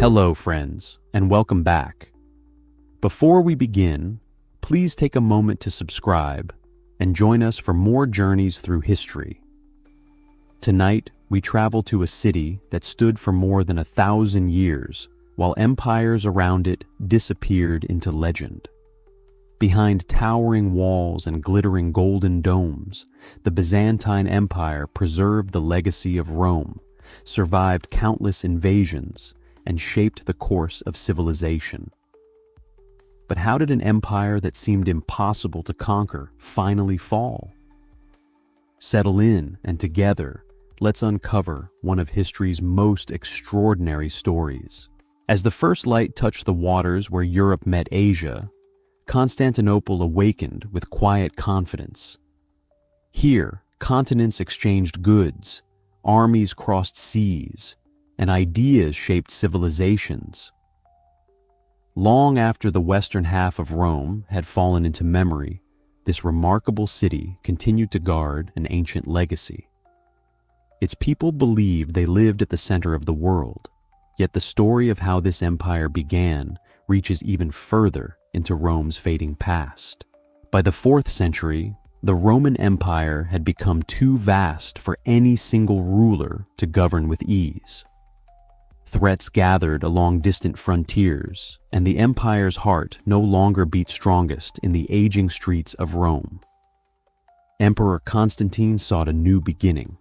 Hello, friends, and welcome back. Before we begin, please take a moment to subscribe and join us for more journeys through history. Tonight, we travel to a city that stood for more than 1,000 years, while empires around it disappeared into legend. Behind towering walls and glittering golden domes, the Byzantine Empire preserved the legacy of Rome, survived countless invasions, and shaped the course of civilization. But how did an empire that seemed impossible to conquer finally fall? Settle in, and together, let's uncover one of history's most extraordinary stories. As the first light touched the waters where Europe met Asia, Constantinople awakened with quiet confidence. Here, continents exchanged goods, armies crossed seas, and ideas shaped civilizations. Long after the western half of Rome had fallen into memory, this remarkable city continued to guard an ancient legacy. Its people believed they lived at the center of the world, yet the story of how this empire began reaches even further into Rome's fading past. By the 4th century, the Roman Empire had become too vast for any single ruler to govern with ease. Threats gathered along distant frontiers, and the empire's heart no longer beat strongest in the aging streets of Rome. Emperor Constantine sought a new beginning.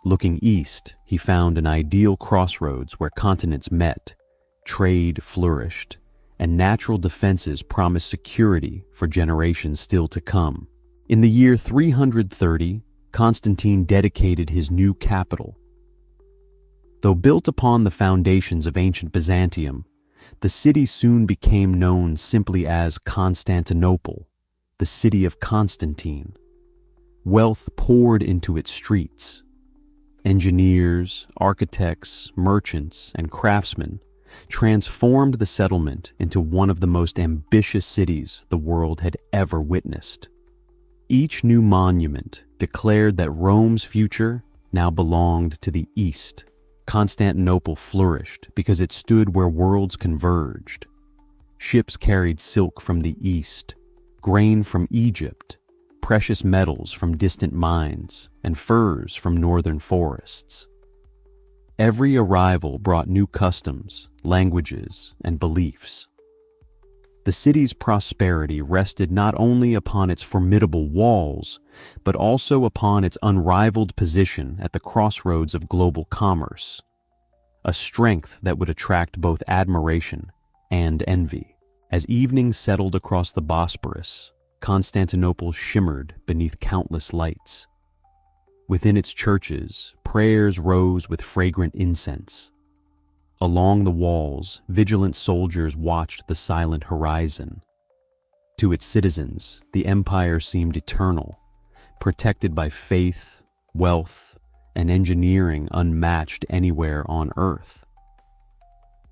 Looking east, he found an ideal crossroads where continents met, trade flourished, and natural defenses promised security for generations still to come. In the year 330, Constantine dedicated his new capital. Though built upon the foundations of ancient Byzantium, the city soon became known simply as Constantinople, the city of Constantine. Wealth poured into its streets. Engineers, architects, merchants, and craftsmen transformed the settlement into one of the most ambitious cities the world had ever witnessed. Each new monument declared that Rome's future now belonged to the East. Constantinople flourished because it stood where worlds converged. Ships carried silk from the East, grain from Egypt, precious metals from distant mines, and furs from northern forests. Every arrival brought new customs, languages, and beliefs. The city's prosperity rested not only upon its formidable walls, but also upon its unrivaled position at the crossroads of global commerce, a strength that would attract both admiration and envy. As evening settled across the Bosporus, Constantinople shimmered beneath countless lights. Within its churches, prayers rose with fragrant incense. Along the walls, vigilant soldiers watched the silent horizon. To its citizens, the empire seemed eternal, protected by faith, wealth, and engineering unmatched anywhere on Earth.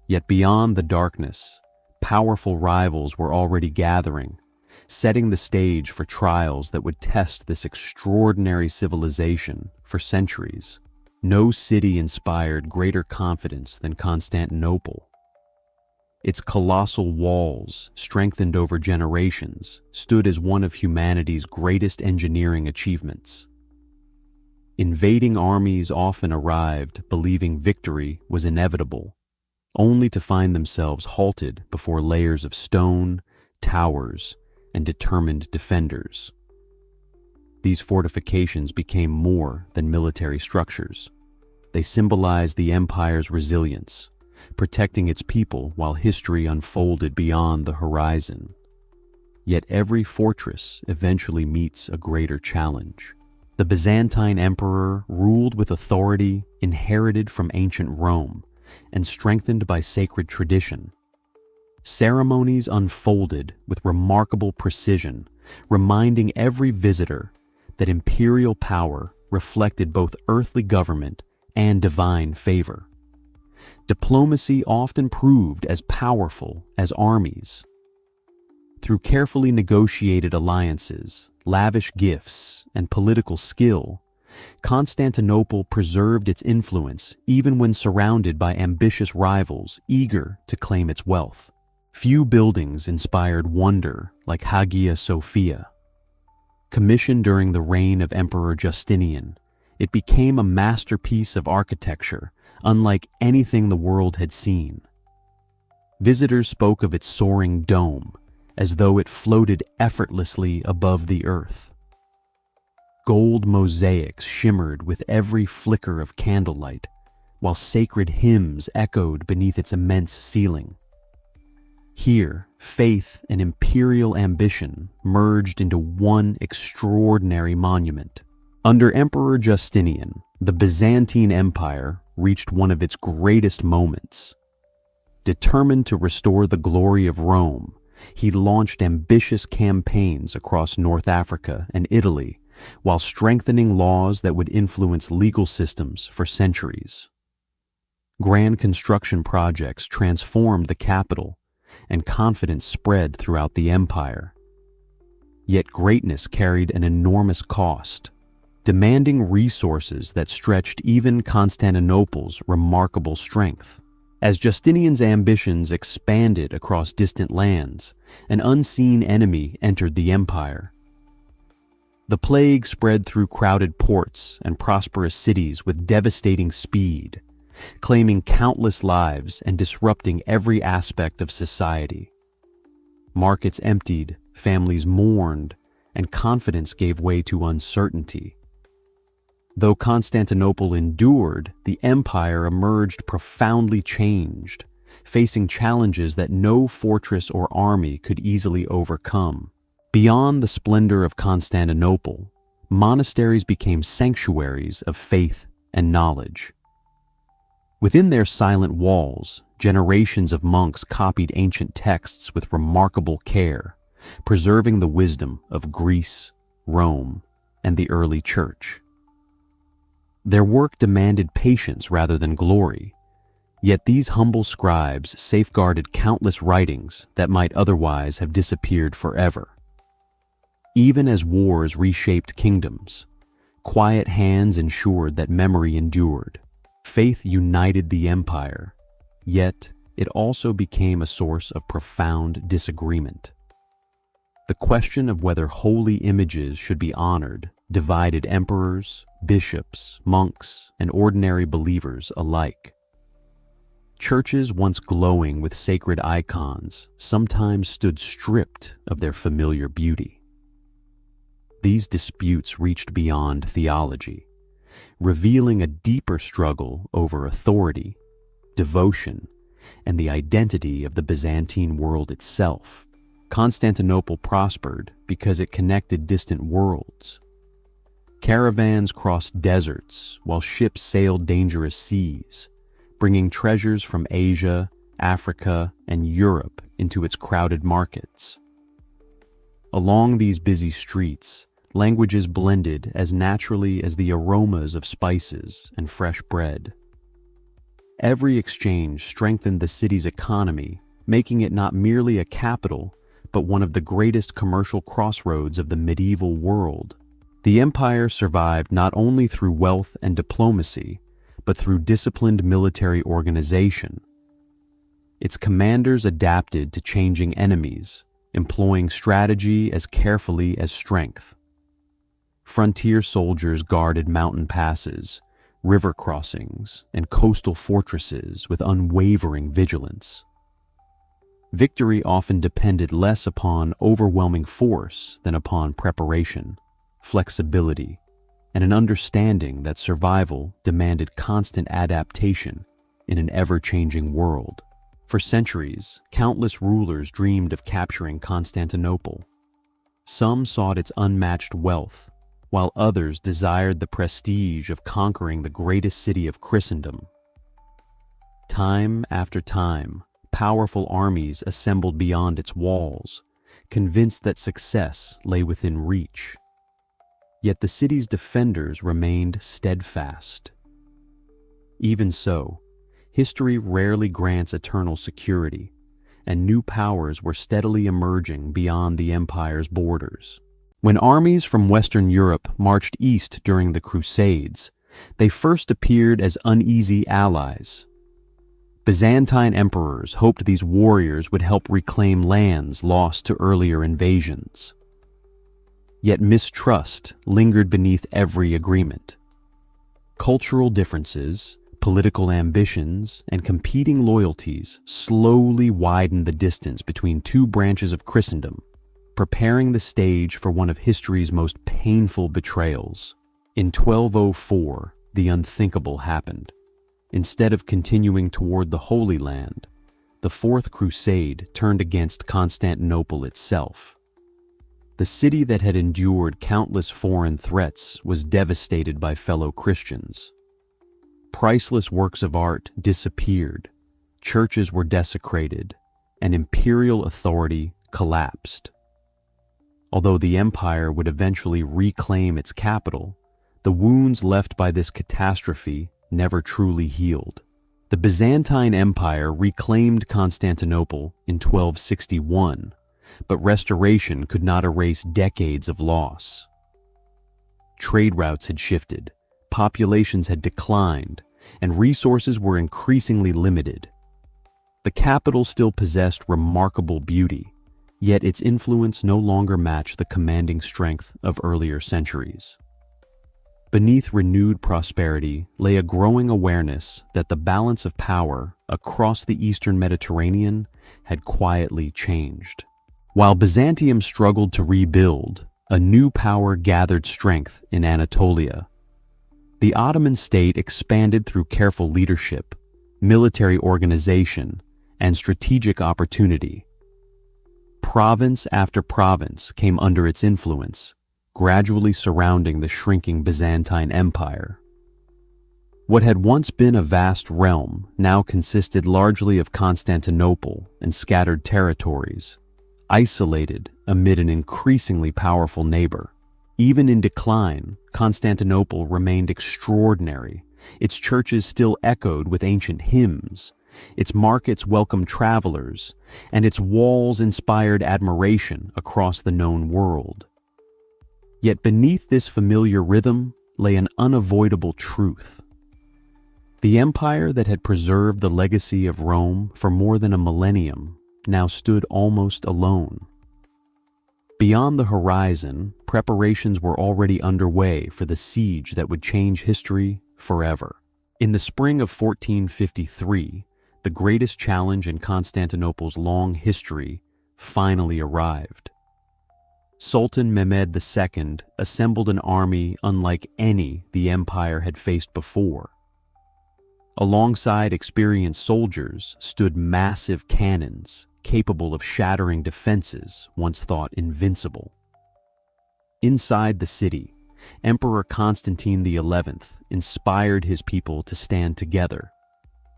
Yet beyond the darkness, powerful rivals were already gathering, setting the stage for trials that would test this extraordinary civilization for centuries. No city inspired greater confidence than Constantinople. Its colossal walls, strengthened over generations, stood as one of humanity's greatest engineering achievements. Invading armies often arrived believing victory was inevitable, only to find themselves halted before layers of stone, towers, and determined defenders. These fortifications became more than military structures. They symbolized the empire's resilience, protecting its people while history unfolded beyond the horizon. Yet every fortress eventually meets a greater challenge. The Byzantine emperor ruled with authority inherited from ancient Rome and strengthened by sacred tradition. Ceremonies unfolded with remarkable precision, reminding every visitor that imperial power reflected both earthly government and divine favor. Diplomacy often proved as powerful as armies. Through carefully negotiated alliances, lavish gifts, and political skill, Constantinople preserved its influence even when surrounded by ambitious rivals eager to claim its wealth. Few buildings inspired wonder like Hagia Sophia. Commissioned during the reign of Emperor Justinian, it became a masterpiece of architecture unlike anything the world had seen. Visitors spoke of its soaring dome as though it floated effortlessly above the earth. Gold mosaics shimmered with every flicker of candlelight, while sacred hymns echoed beneath its immense ceiling. Here, faith and imperial ambition merged into one extraordinary monument. Under Emperor Justinian, the Byzantine Empire reached one of its greatest moments. Determined to restore the glory of Rome, he launched ambitious campaigns across North Africa and Italy, while strengthening laws that would influence legal systems for centuries. Grand construction projects transformed the capital, and confidence spread throughout the empire. Yet greatness carried an enormous cost, demanding resources that stretched even Constantinople's remarkable strength. As Justinian's ambitions expanded across distant lands, an unseen enemy entered the empire. The plague spread through crowded ports and prosperous cities with devastating speed, claiming countless lives and disrupting every aspect of society. Markets emptied, families mourned, and confidence gave way to uncertainty. Though Constantinople endured, the empire emerged profoundly changed, facing challenges that no fortress or army could easily overcome. Beyond the splendor of Constantinople, monasteries became sanctuaries of faith and knowledge. Within their silent walls, generations of monks copied ancient texts with remarkable care, preserving the wisdom of Greece, Rome, and the early church. Their work demanded patience rather than glory, yet these humble scribes safeguarded countless writings that might otherwise have disappeared forever. Even as wars reshaped kingdoms, quiet hands ensured that memory endured. Faith united the empire, yet it also became a source of profound disagreement. The question of whether holy images should be honored divided emperors, bishops, monks, and ordinary believers alike. Churches once glowing with sacred icons sometimes stood stripped of their familiar beauty. These disputes reached beyond theology, revealing a deeper struggle over authority, devotion, and the identity of the Byzantine world itself. Constantinople prospered because it connected distant worlds. Caravans crossed deserts while ships sailed dangerous seas, bringing treasures from Asia, Africa, and Europe into its crowded markets. Along these busy streets, languages blended as naturally as the aromas of spices and fresh bread. Every exchange strengthened the city's economy, making it not merely a capital, but one of the greatest commercial crossroads of the medieval world. The empire survived not only through wealth and diplomacy, but through disciplined military organization. Its commanders adapted to changing enemies, employing strategy as carefully as strength. Frontier soldiers guarded mountain passes, river crossings, and coastal fortresses with unwavering vigilance. Victory often depended less upon overwhelming force than upon preparation, flexibility, and an understanding that survival demanded constant adaptation in an ever-changing world. For centuries, countless rulers dreamed of capturing Constantinople. Some sought its unmatched wealth, while others desired the prestige of conquering the greatest city of Christendom. Time after time, powerful armies assembled beyond its walls, convinced that success lay within reach. Yet the city's defenders remained steadfast. Even so, history rarely grants eternal security, and new powers were steadily emerging beyond the empire's borders. When armies from Western Europe marched east during the Crusades, they first appeared as uneasy allies. Byzantine emperors hoped these warriors would help reclaim lands lost to earlier invasions. Yet mistrust lingered beneath every agreement. Cultural differences, political ambitions, and competing loyalties slowly widened the distance between two branches of Christendom, preparing the stage for one of history's most painful betrayals. In 1204, the unthinkable happened. Instead of continuing toward the Holy Land, the Fourth Crusade turned against Constantinople itself. The city that had endured countless foreign threats was devastated by fellow Christians. Priceless works of art disappeared, churches were desecrated, and imperial authority collapsed. Although the empire would eventually reclaim its capital, the wounds left by this catastrophe never truly healed. The Byzantine Empire reclaimed Constantinople in 1261, but restoration could not erase decades of loss. Trade routes had shifted, populations had declined, and resources were increasingly limited. The capital still possessed remarkable beauty, yet its influence no longer matched the commanding strength of earlier centuries. Beneath renewed prosperity lay a growing awareness that the balance of power across the Eastern Mediterranean had quietly changed. While Byzantium struggled to rebuild, a new power gathered strength in Anatolia. The Ottoman state expanded through careful leadership, military organization, and strategic opportunity. Province after province came under its influence, gradually surrounding the shrinking Byzantine Empire. What had once been a vast realm now consisted largely of Constantinople and scattered territories, isolated amid an increasingly powerful neighbor. Even in decline, Constantinople remained extraordinary. Its churches still echoed with ancient hymns, its markets welcomed travelers, and its walls inspired admiration across the known world. Yet beneath this familiar rhythm lay an unavoidable truth. The empire that had preserved the legacy of Rome for more than a millennium now stood almost alone. Beyond the horizon, preparations were already underway for the siege that would change history forever. In the spring of 1453, the greatest challenge in Constantinople's long history finally arrived. Sultan Mehmed II assembled an army unlike any the empire had faced before. Alongside experienced soldiers stood massive cannons capable of shattering defenses once thought invincible. Inside the city, Emperor Constantine XI inspired his people to stand together,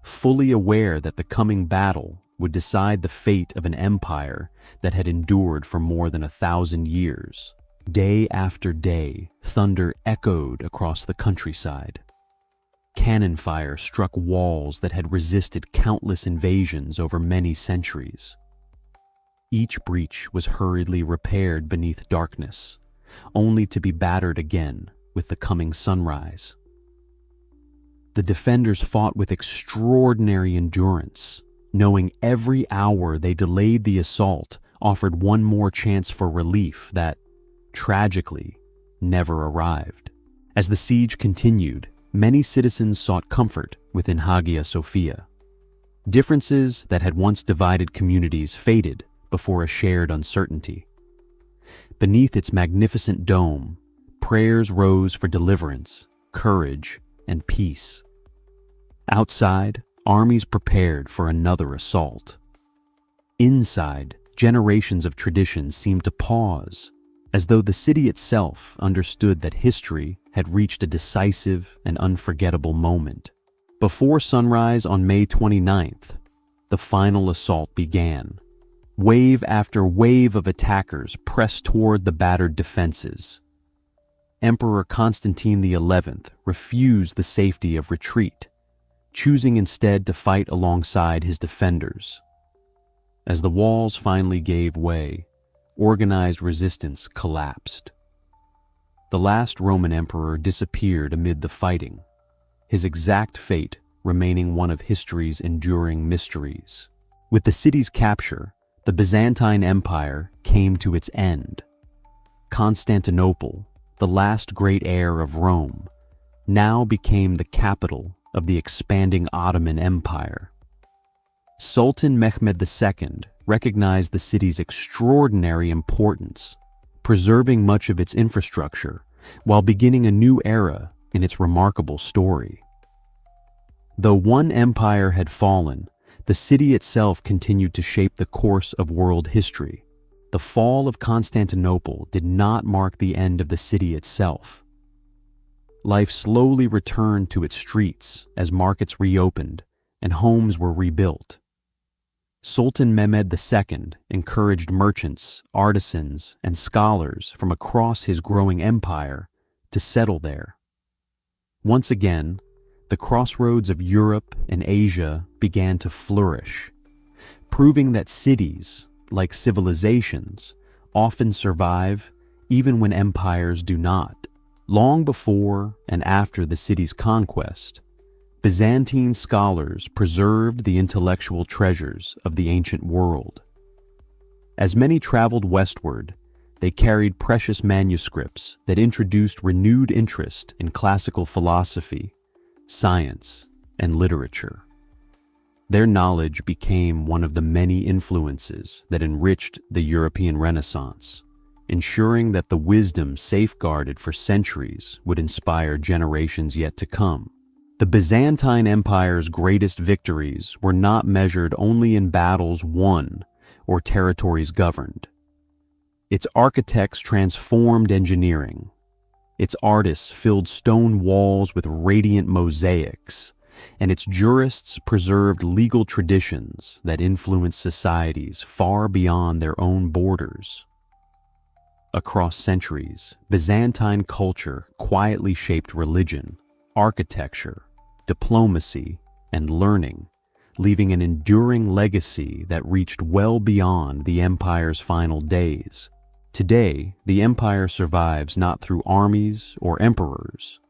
fully aware that the coming battle would decide the fate of an empire that had endured for more than 1,000 years. Day after day, thunder echoed across the countryside. Cannon fire struck walls that had resisted countless invasions over many centuries. Each breach was hurriedly repaired beneath darkness, only to be battered again with the coming sunrise. The defenders fought with extraordinary endurance, knowing every hour they delayed the assault offered one more chance for relief that, tragically, never arrived. As the siege continued, many citizens sought comfort within Hagia Sophia. Differences that had once divided communities faded before a shared uncertainty. Beneath its magnificent dome, prayers rose for deliverance, courage, and peace. Outside, armies prepared for another assault. Inside, generations of tradition seemed to pause, as though the city itself understood that history had reached a decisive and unforgettable moment. Before sunrise on May 29th, the final assault began. Wave after wave of attackers pressed toward the battered defenses. Emperor Constantine XI refused the safety of retreat, choosing instead to fight alongside his defenders. As the walls finally gave way, organized resistance collapsed. The last Roman emperor disappeared amid the fighting, his exact fate remaining one of history's enduring mysteries. With the city's capture, the Byzantine Empire came to its end. Constantinople, the last great heir of Rome, now became the capital of the expanding Ottoman Empire. Sultan Mehmed II recognized the city's extraordinary importance, preserving much of its infrastructure while beginning a new era in its remarkable story. Though one empire had fallen, the city itself continued to shape the course of world history. The fall of Constantinople did not mark the end of the city itself. Life slowly returned to its streets as markets reopened and homes were rebuilt. Sultan Mehmed II encouraged merchants, artisans, and scholars from across his growing empire to settle there. Once again, the crossroads of Europe and Asia began to flourish, proving that cities, like civilizations, often survive even when empires do not. Long before and after the city's conquest, Byzantine scholars preserved the intellectual treasures of the ancient world. As many traveled westward, they carried precious manuscripts that introduced renewed interest in classical philosophy, science, and literature. Their knowledge became one of the many influences that enriched the European Renaissance, ensuring that the wisdom safeguarded for centuries would inspire generations yet to come. The Byzantine Empire's greatest victories were not measured only in battles won or territories governed. Its architects transformed engineering. Its artists filled stone walls with radiant mosaics, and its jurists preserved legal traditions that influenced societies far beyond their own borders. Across centuries, Byzantine culture quietly shaped religion, architecture, diplomacy, and learning, leaving an enduring legacy that reached well beyond the empire's final days. Today, the empire survives not through armies or emperors,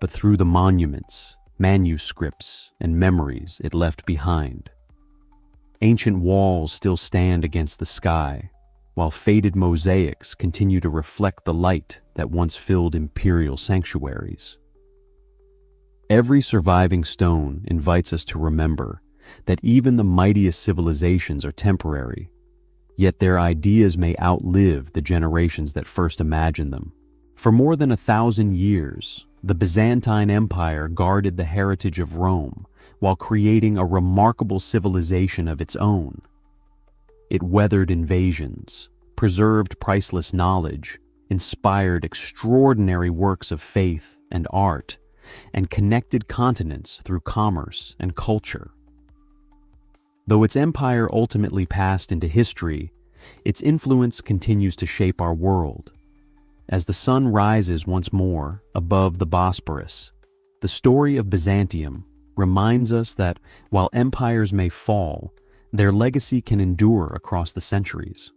but through the monuments, manuscripts, and memories it left behind. Ancient walls still stand against the sky, while faded mosaics continue to reflect the light that once filled imperial sanctuaries. Every surviving stone invites us to remember that even the mightiest civilizations are temporary, yet their ideas may outlive the generations that first imagined them. For more than 1,000 years, the Byzantine Empire guarded the heritage of Rome while creating a remarkable civilization of its own. It weathered invasions, preserved priceless knowledge, inspired extraordinary works of faith and art, and connected continents through commerce and culture. Though its empire ultimately passed into history, its influence continues to shape our world. As the sun rises once more above the Bosporus, the story of Byzantium reminds us that while empires may fall, their legacy can endure across the centuries.